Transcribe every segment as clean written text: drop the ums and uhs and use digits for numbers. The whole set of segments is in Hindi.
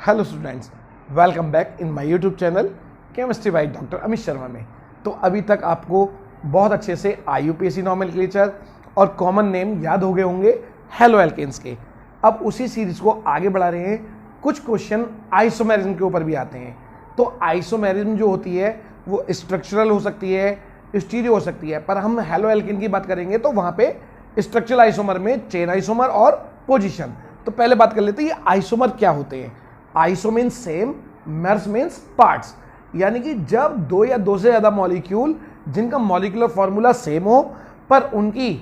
Hello students, welcome back in my YouTube channel chemistry by doctor Amit Sharma में। तो अभी तक आपको बहुत अच्छे से IUPAC नॉमेनक्लेचर और कॉमन नेम याद हो गए होंगे हेलो एल्केन्स के। अब उसी सीरीज को आगे बढ़ा रहे हैं, कुछ क्वेश्चन आइसोमेरिज्म के ऊपर भी आते हैं। तो आइसोमेरिज्म जो होती है वो स्ट्रक्चरल हो सकती है, स्टीरियो हो सकती है, पर हम हेलो एल्केन की बात करेंगे तो वहाँ पे स्ट्रक्चरल आइसोमर में चेन आइसोमर और पोजीशन। तो पहले बात कर लेते हैं ये आइसोमर क्या होते हैं। Iso means same, mers means parts, यानी कि जब दो या दो से ज्यादा मॉलिक्यूल जिनका मॉलिक्यूलर फॉर्मूला सेम हो पर उनकी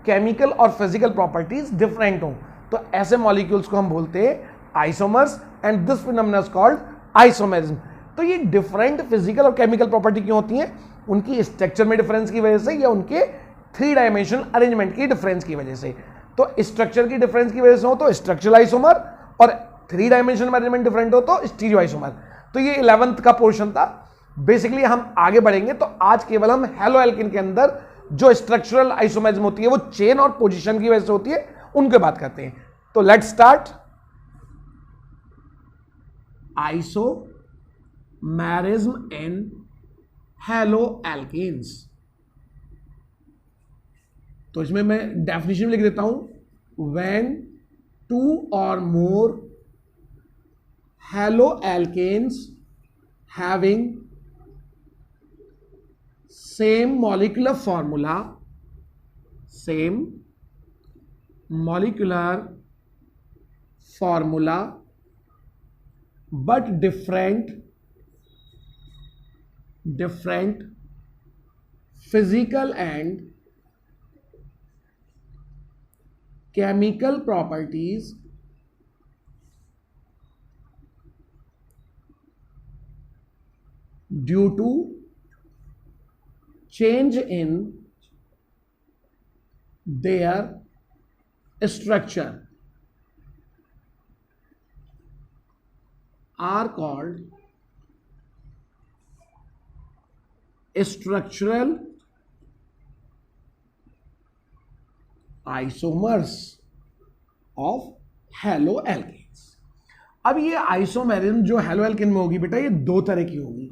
केमिकल और फिजिकल प्रॉपर्टीज डिफरेंट हो, तो ऐसे मॉलिक्यूल्स को हम बोलते हैं isomers and this phenomena is called isomerism. तो ये डिफरेंट फिजिकल और केमिकल प्रॉपर्टी क्यों होती हैं? उनकी स्ट्रक्चर में डिफरेंस की वजह से या उनके 3 डायमेंशन अरेंजमेंट की डिफरेंस की वजह से। तो स्ट्रक्चर की डिफरेंस की वजह से हो तो स्ट्रक्चरल आइसोमर, और 3 डायमेंशन अरेंजमेंट डिफरेंट हो तो स्टीरियो आइसोमर। तो ये 11th का पोर्शन था। बेसिकली हम आगे बढ़ेंगे तो आज केवल हम हेलो एल्केन के अंदर जो स्ट्रक्चरल आइसोमेरिज्म होती है वो चेन और पोजीशन की वजह से होती है, उनके बात करते हैं। तो let's start. Isomerism in halo alkanes. तो इसमें मैं डेफिनेशन लिख देता हूं, when 2 or more haloalkanes having same molecular formula but different physical and chemical properties due to change in their structure are called structural isomers of haloalkanes. अब ये आइसोमेरिज्म जो हेलो एल्केन में होगी बेटा, ये 2 तरह की होगी।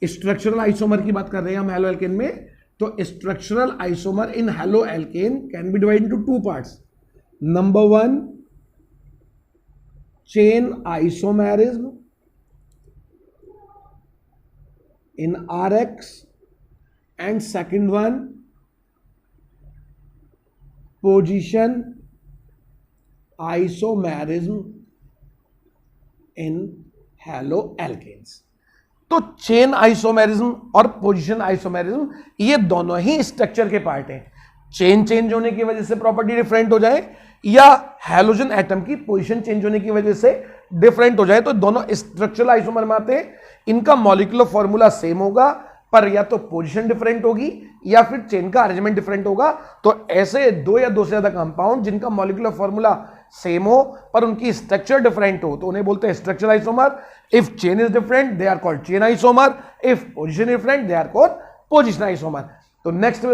स्ट्रक्चरल आइसोमर की बात कर रहे हैं हम हेलो एल्केन में, तो structural isomer in halo alkane can be divided into 2 parts. Number 1 chain isomerism in RX and second one position isomerism in halo alkanes. तो चेन आइसोमेरिज्म और पोजीशन आइसोमेरिज्म ये दोनों ही स्ट्रक्चर के पार्ट हैं। चेन चेंज होने की वजह से प्रॉपर्टी डिफरेंट हो जाए या हैलोजन एटम की पोजीशन चेंज होने की वजह से डिफरेंट हो जाए, तो दोनों स्ट्रक्चरल आइसोमर में आते हैं। इनका मॉलिक्यूलर फॉर्मूला सेम होगा पर या तो पोजीशन डिफरेंट होगी या फिर चेन का अरेंजमेंट डिफरेंट होगा। तो ऐसे 2 या 2 से ज्यादा कंपाउंड जिनका मॉलिक्यूलर फॉर्मूला सेम हो पर उनकी स्ट्रक्चर डिफरेंट हो तो उन्हें बोलते हैं structural isomer. If chain is different they are called chain isomer, if position different they are called position isomer. तो नेक्स्ट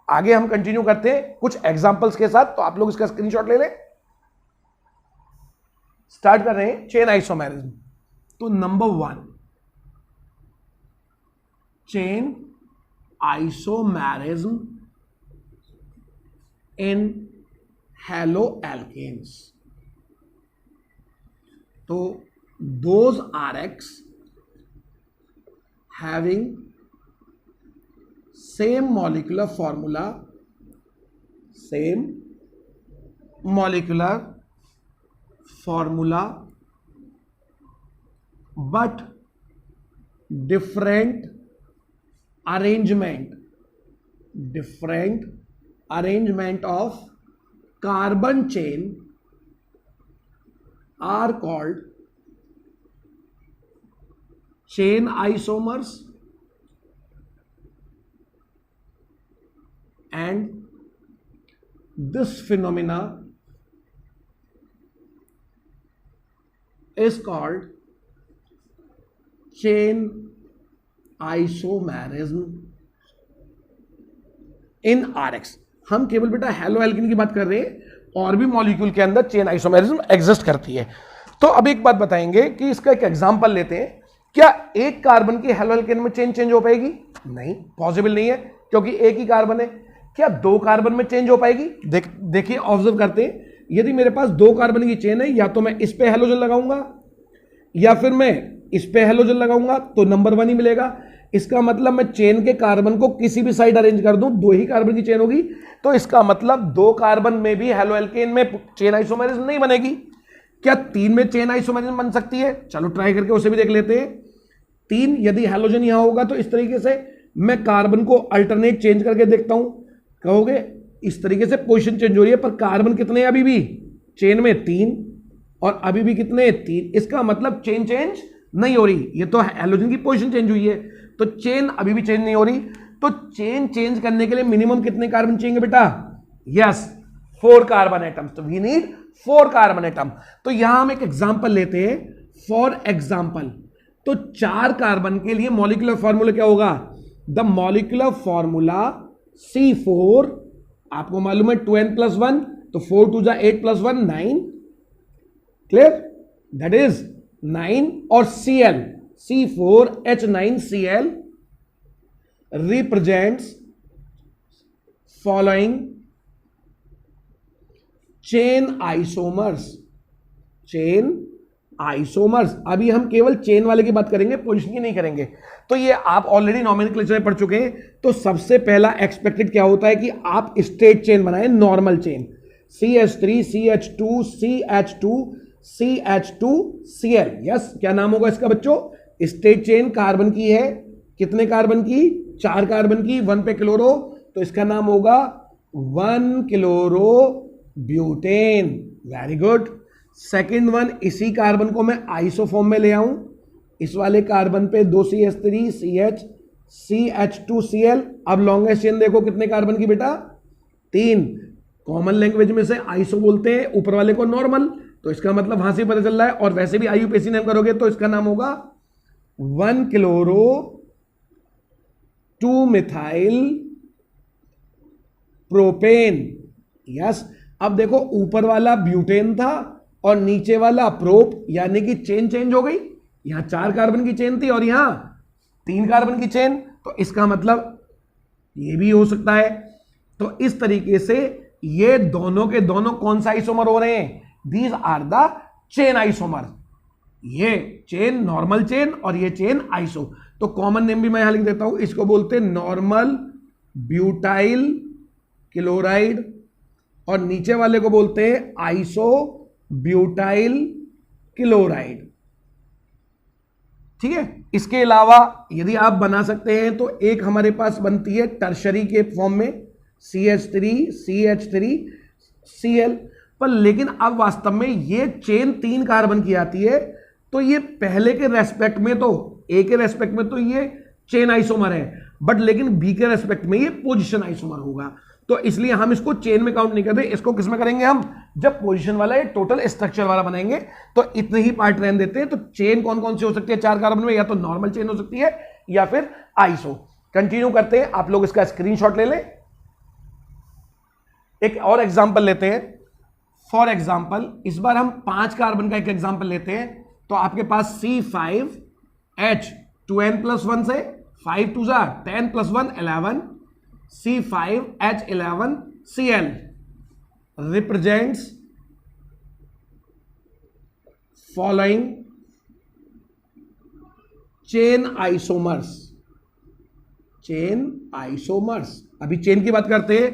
आगे हम कंटिन्यू करते हैं कुछ एग्जांपल्स के साथ। तो आप लोग इसका स्क्रीनशॉट ले लें। स्टार्ट कर रहे हैं चेन आइसोमेरिज्म। तो number 1 chain isomerism in haloalkanes. तो those RX having same molecular formula but different arrangement of carbon chain are called chain isomers and this phenomena is called chain isomerism in RX। हम केवल बेटा हेलो एल्केन की बात कर रहे हैं, और भी मॉलिक्यूल के अंदर चेन आइसोमेरिज्म एग्जिस्ट करती है। तो अब एक बात बताएंगे कि इसका एक एग्जांपल लेते हैं। क्या एक कार्बन की हेलो एल्केन में चेंज हो पाएगी? नहीं, पॉसिबल नहीं है, क्योंकि एक ही कार्बन है। क्या दो कार्बन में चेंज हो पाएगी? देखिए, ऑब्जर्व करते हैं। यदि मेरे पास दो कार्बन की चेन है, या तो मैं इस पे हेलोजन लगाऊंगा या फिर मैं इस पे हेलोजन लगाऊंगा, तो नंबर 1 ही मिलेगा। इसका मतलब मैं चेन के कार्बन को किसी भी साइड अरेंज कर दूं, दो ही कार्बन की चेन होगी, तो इसका मतलब दो कार्बन में भी हेलो एल्केन में चेन आइसोमेरिज्म नहीं बनेगी। क्या 3 में चेन आइसोमेरिज्म बन सकती है? चलो ट्राई करके उसे भी देख लेते हैं। 3, यदि हेलोजन यहां होगा तो इस तरीके से मैं कार्बन को अल्टरनेट चेंज करके देखता हूं। कहोगे इस तरीके से पोजीशन चेंज हो रही है, पर कार्बन कितने अभी भी चेन में? 3, और अभी भी कितने? 3। इसका मतलब चेन चेंज नहीं हो रही, ये तो हेलोजन की पोजीशन चेंज हुई है, तो चेन अभी भी चेंज नहीं हो रही। तो चेन चेंज करने के लिए मिनिमम कितने कार्बन चाहिए बेटा? Yes, 4 carbon atoms. तो वी नीड 4 कार्बन एटम। तो यहां हम एक एग्जांपल लेते हैं, फॉर एग्जांपल। तो 4 कार्बन के लिए मॉलिक्यूलर फॉर्मूला क्या होगा? द मॉलिक्यूलर फॉर्मूला C4, आपको मालूम है 2n+1, तो 4 2 8 + 1 9, क्लियर? That is 9। और Cl, C4H9Cl represents following chain isomers. Chain isomers. अभी हम केवल चेन वाले की बात करेंगे, पोजीशन की नहीं करेंगे। तो ये आप ऑलरेडी नॉमेनक्लेचर में पढ़ चुके हैं। तो सबसे पहला एक्सपेक्टेड क्या होता है कि आप स्ट्रेट चेन बनाएं, normal chain. CH3 CH2 CH2 CH2 Cl। Yes, क्या नाम होगा इसका बच्चों? स्ट्रेट चेन कार्बन की है, कितने कार्बन की? 4 कार्बन की, 1 पे क्लोरो, तो इसका नाम होगा 1 chloro butane. Very good. Second one, इसी कार्बन को मैं आइसोफॉर्म में ले आऊं, इस वाले कार्बन पे 2CH3 CH CH2Cl। अब लॉन्गेस्ट चेन देखो कितने कार्बन की बेटा? 3। कॉमन लैंग्वेज में से आइसो बोलते हैं, ऊपर वाले को नॉर्मल, तो इसका मतलब वहां से पता चल रहा है। और वैसे भी IUPAC नेम करोगे तो इसका नाम होगा 1 क्लोरो 2 मिथाइल प्रोपेन। यस। अब देखो, ऊपर वाला ब्यूटेन था और नीचे वाला प्रोप, यानी कि चेन चेंज हो गई। यहां 4 कार्बन की चेन थी और यहां 3 कार्बन की चेन, तो इसका मतलब ये भी हो सकता है। तो इस तरीके से ये दोनों के दोनों कौन सा आइसोमर हो रहे हैं? These are the chain isomer. ये चेन नॉर्मल चेन और ये चेन आइसो। तो कॉमन नेम भी मैं यहां लिख देता हूं, इसको बोलते हैं नॉर्मल ब्यूटाइल क्लोराइड, और नीचे वाले को बोलते हैं आइसो ब्यूटाइल क्लोराइड। ठीक है। इसके अलावा यदि आप बना सकते हैं तो एक हमारे पास बनती है टर्शरी के फॉर्म में, CH3 CH3 Cl। पर लेकिन अब वास्तव में ये चेन 3 कार्बन की आती है, तो ये पहले के रेस्पेक्ट में, तो ए के रेस्पेक्ट में तो ये चेन आइसोमर है, बट लेकिन बी के रेस्पेक्ट में ये पोजीशन आइसोमर होगा। तो इसलिए हम इसको चेन में काउंट नहीं करते, इसको किस में करेंगे हम? जब पोजीशन वाला ये टोटल स्ट्रक्चर वाला बनाएंगे तो इतने ही पार्ट रहने देते हैं। तो चेन कौन कौन सी हो सकती है 4 कार्बन में? या तो नॉर्मल चेन हो सकती है या फिर आइसो। कंटिन्यू करते हैं, आप लोग इसका स्क्रीनशॉट ले लें। एक और एग्जांपल लेते हैं। फॉर एग्जांपल इस बार हम 5 कार्बन का एक एग्जांपल लेते हैं। तो आपके पास C5H 2n+1 से 5 2 10 + 1 11 C5H11Cl represents following chain isomers। Chain isomers. अभी चेन की बात करते हैं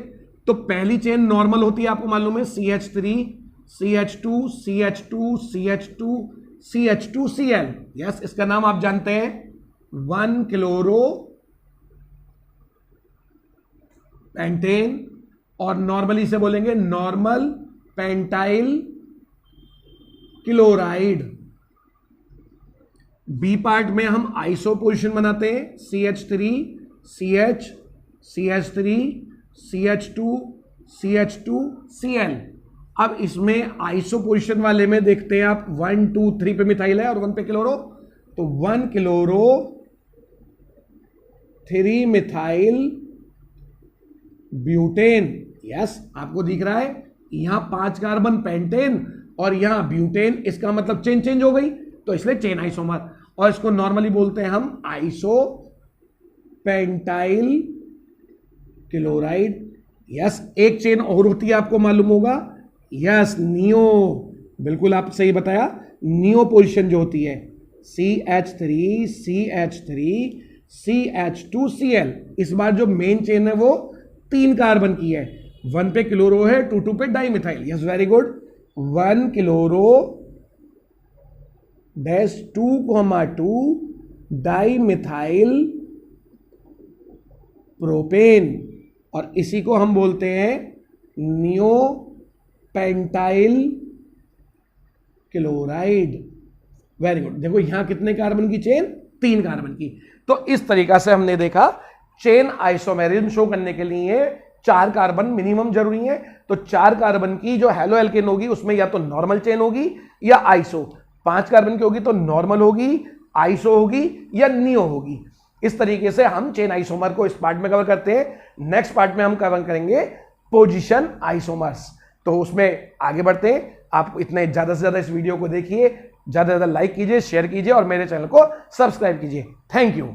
तो पहली चेन नॉर्मल होती है, आपको मालूम है, CH3 CH2 CH2 CH2 CH2Cl। Yes, इसका नाम आप जानते हैं 1 क्लोरो पेंटेन, और नॉर्मली से बोलेंगे normal pentyl chloride. B part में हम आइसो पोजीशन बनाते हैं, CH3 CH CH3 CH2 CH2 Cl। अब इसमें आइसो पोजीशन वाले में देखते हैं आप 1 2 3 पे मिथाइल है और 1 पे क्लोरो, तो 1 क्लोरो 3 मिथाइल ब्यूटेन। यस, आपको दिख रहा है यहां 5 कार्बन पेंटेन और यहां ब्यूटेन, इसका मतलब चेन चेंज हो गई, तो इसलिए चेन आइसोमर। और इसको नॉर्मली बोलते हैं हम आइसो पेंटाइल क्लोराइड। यस, एक चेन और होती है, आपको मालूम होगा। यस, नियो, बिल्कुल आप सही बताया। नियो पोजीशन जो होती है CH3 CH3 CH2Cl, इस बार जो मेन चेन है वो 3 कार्बन की है। 1 पे क्लोरो है, 2 पे dimethyl. Yes, very good. 1 chloro dash 2,2 dimethyl propane, और इसी को हम बोलते हैं neo pentyl chloride. Very good. देखो यहां कितने कार्बन की चेन, 3 कार्बन की। तो इस तरीका से हमने देखा चेन आइसोमेरिज्म शो करने के लिए 4 कार्बन मिनिमम जरूरी है। तो 4 कार्बन की जो हेलो एल्केन होगी उसमें या तो नॉर्मल चेन होगी या आइसो। 5 कार्बन की होगी तो नॉर्मल होगी, आइसो होगी या नियो होगी। इस तरीके से हम चेन आइसोमर को इस पार्ट में कवर करते हैं। नेक्स्ट पार्ट में हम कवर करेंगे पोजीशन आइसोमर्स। तो उसमें आगे बढ़ते हैं। आप इतने ज्यादा से ज्यादा इस वीडियो को देखिए, ज्यादा से ज्यादा लाइक कीजिए, शेयर कीजिए और मेरे चैनल को सब्सक्राइब कीजिए। Thank you.